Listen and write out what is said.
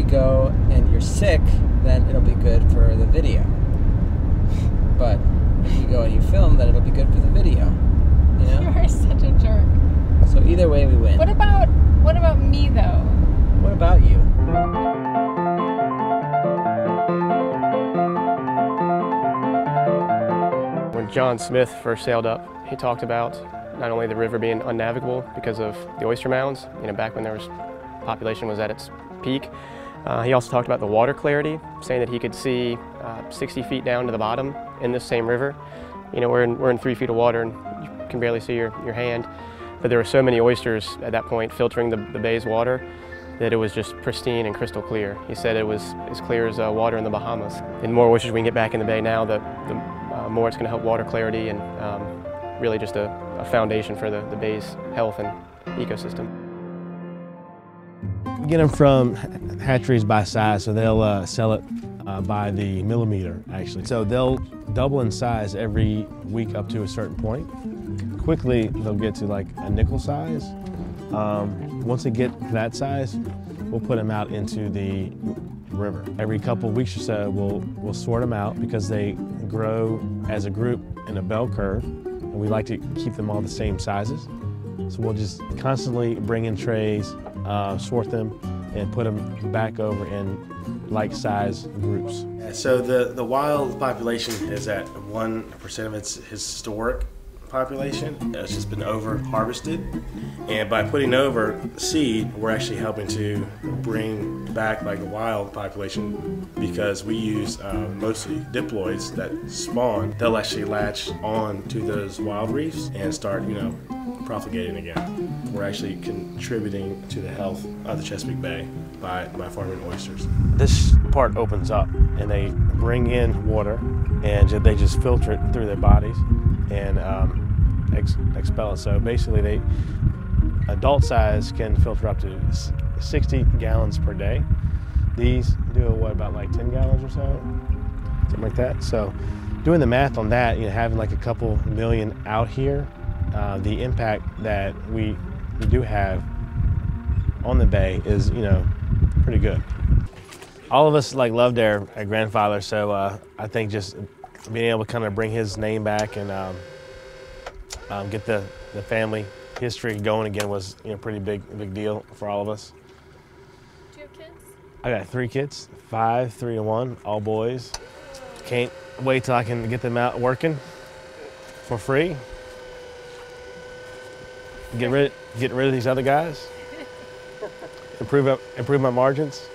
go and you're sick, then it'll be good for the video. But if you go and you film, then it'll be good for the video. You know? You're such a jerk. So either way, we win. What about me though? What about you? When John Smith first sailed up, he talked about not only the river being unnavigable because of the oyster mounds, you know, back when population was at its peak. He also talked about the water clarity, saying that he could see 60 feet down to the bottom in this same river. You know, we're in 3 feet of water and you can barely see your hand. But there were so many oysters at that point filtering the bay's water that it was just pristine and crystal clear. He said it was as clear as water in the Bahamas. And the more oysters we can get back in the bay now, the more it's going to help water clarity and really just a foundation for the bay's health and ecosystem. We get them from hatcheries by size, so they'll sell it by the millimeter, actually. So they'll double in size every week up to a certain point. Quickly, they'll get to like a nickel size. Once they get that size, we'll put them out into the river. Every couple of weeks or so, we'll sort them out because they grow as a group in a bell curve, and we like to keep them all the same sizes. So we'll just constantly bring in trays, sort them, and put them back over in like-size groups. So the wild population is at 1% of its historic population. It's just been over-harvested. And by putting over seed, we're actually helping to bring back like the wild population because we use mostly diploids that spawn. They'll actually latch on to those wild reefs and start, you know, propagating again. We're actually contributing to the health of the Chesapeake Bay by farming oysters. This part opens up and they bring in water and they just filter it through their bodies and expel it. So basically adult size can filter up to 60 gallons per day. These do what, about like 10 gallons or so, something like that. So doing the math on that, you know, having like a couple million out here, the impact that we do have on the bay is, you know, pretty good. All of us like loved our grandfather, so I think just being able to kind of bring his name back and get the family history going again was, you know, pretty big deal for all of us. Do you have kids? I got 3 kids, 5, 3, and 1, all boys. Can't wait till I can get them out working for free. Get rid of these other guys. Improve my margins.